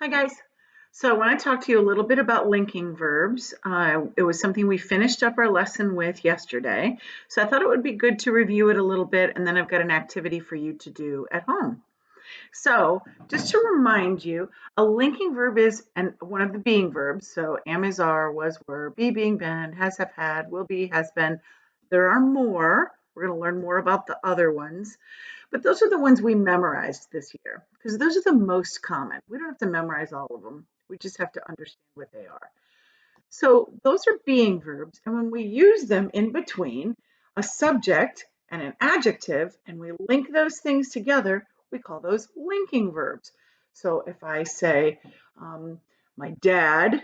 Hi guys. So I want to talk to you a little bit about linking verbs. It was something we finished up our lesson with yesterday. So I thought it would be good to review it a little bit, and then I've got an activity for you to do at home. So just to remind you, a linking verb is one of the being verbs. So am, is, are, was, were, be, being, been, has, have, had, will be, has been. There are more. We're going to learn more about the other ones. But those are the ones we memorized this year because those are the most common. We don't have to memorize all of them. We just have to understand what they are. So those are being verbs. And when we use them in between a subject and an adjective, and we link those things together, we call those linking verbs. So if I say, my dad,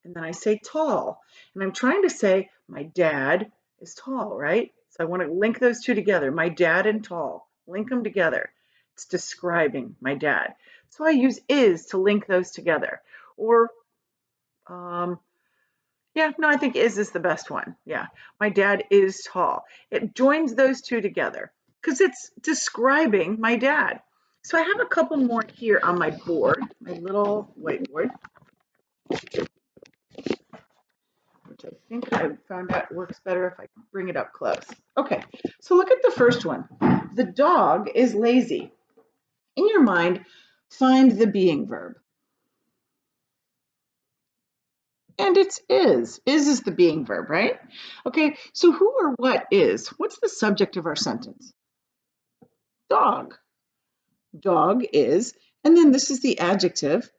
and then I say tall, and I'm trying to say my dad is tall, right? So I want to link those two together, my dad and tall, link them together. It's describing my dad. So I use is to link those together. Or yeah, no, I think is the best one. Yeah, my dad is tall. It joins those two together because it's describing my dad. So I have a couple more here on my board, my little whiteboard, which I think I found out works better if I bring it up close. Okay, so look at the first one. The dog is lazy. In your mind, find the being verb. And it's is. Is the being verb, right? Okay, so who or what is? What's the subject of our sentence? Dog. Dog is, and then this is the adjective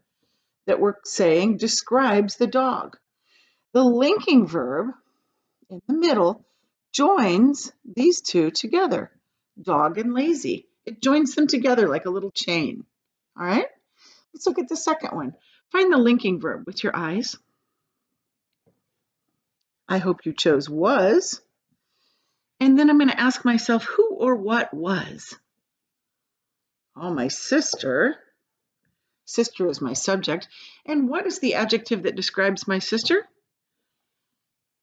that we're saying describes the dog. The linking verb in the middle joins these two together, dog and lazy. It joins them together like a little chain. All right, let's look at the second one. Find the linking verb with your eyes. I hope you chose was. And then I'm going to ask myself, who or what was? Oh, my sister. Sister is my subject. And what is the adjective that describes my sister?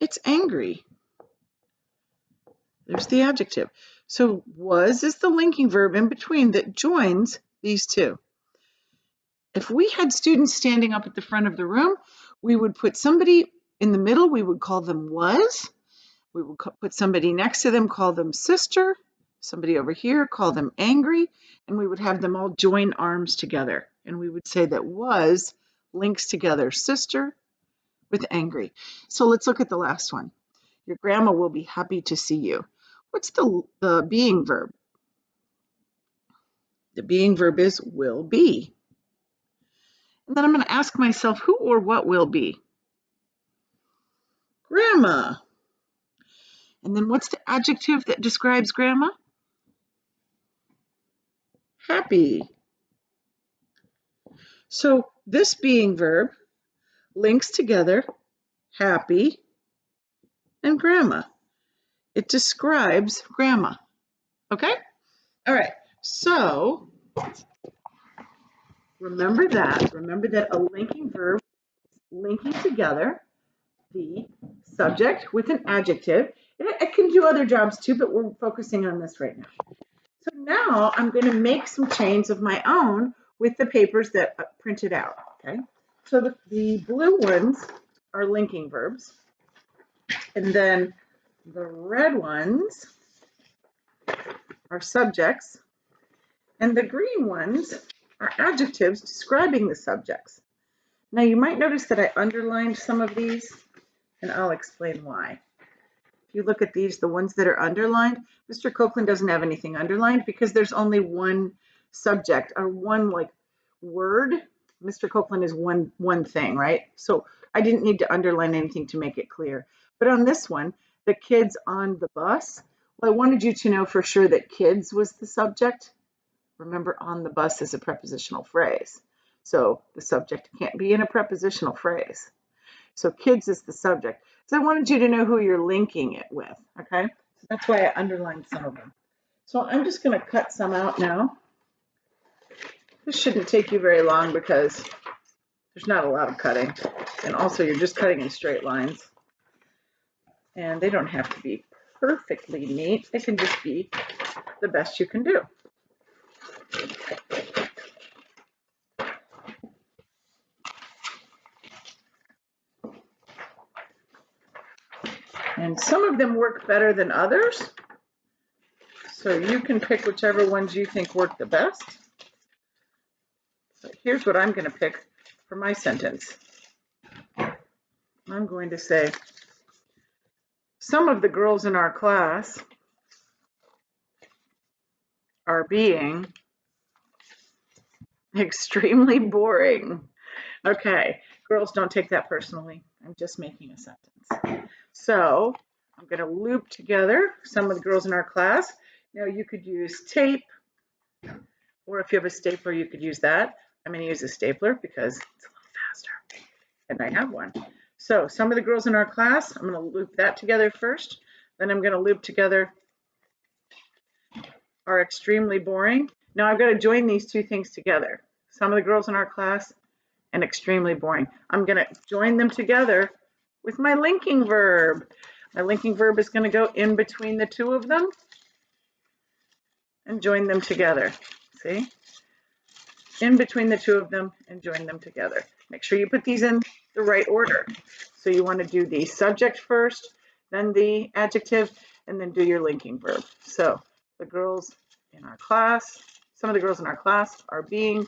It's angry. There's the adjective. So was is the linking verb in between that joins these two. If we had students standing up at the front of the room, we would put somebody in the middle, we would call them was. We would put somebody next to them, call them sister. Somebody over here, call them angry. And we would have them all join arms together. And we would say that was links together sister with angry. So let's look at the last one. Your grandma will be happy to see you. What's the being verb? The being verb is will be. And then I'm going to ask myself, who or what will be? Grandma. And then what's the adjective that describes grandma? Happy. So this being verb links together happy and grandma. It describes grandma. Okay? All right. So remember that. Remember that a linking verb linking together the subject with an adjective. It can do other jobs too, but we're focusing on this right now. So now I'm going to make some chains of my own with the papers that I printed out. Okay. So the blue ones are linking verbs. And then the red ones are subjects. And the green ones are adjectives describing the subjects. Now you might notice that I underlined some of these, and I'll explain why. If you look at these, the ones that are underlined, Mr. Copeland doesn't have anything underlined because there's only one subject or one like word. Mr. Copeland is one thing, right? So I didn't need to underline anything to make it clear. But on this one, the kids on the bus, well, I wanted you to know for sure that kids was the subject. Remember, on the bus is a prepositional phrase. So the subject can't be in a prepositional phrase. So kids is the subject. So I wanted you to know who you're linking it with, okay? So that's why I underlined some of them. So I'm just going to cut some out now. This shouldn't take you very long because there's not a lot of cutting. And also you're just cutting in straight lines. And they don't have to be perfectly neat. They can just be the best you can do. And some of them work better than others. So you can pick whichever ones you think work the best. So here's what I'm going to pick for my sentence. I'm going to say, some of the girls in our class are being extremely boring. Okay, girls, don't take that personally. I'm just making a sentence. So I'm going to loop together some of the girls in our class. Now you could use tape, or if you have a stapler, you could use that. I'm going to use a stapler because it's a little faster, and I have one. So some of the girls in our class, I'm going to loop that together first. Then I'm going to loop together are extremely boring. Now I've got to join these two things together. Some of the girls in our class and extremely boring. I'm going to join them together with my linking verb. My linking verb is going to go in between the two of them and join them together. See? In between the two of them and join them together. Make sure you put these in the right order. So you want to do the subject first, then the adjective, and then do your linking verb. So the girls in our class, some of the girls in our class are being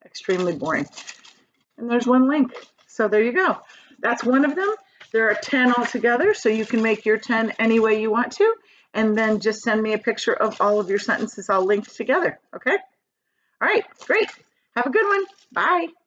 extremely boring. And there's one link. So there you go. That's one of them. There are 10 altogether, so you can make your 10 any way you want to. And then just send me a picture of all of your sentences all linked together. Okay? All right, great. Have a good one. Bye.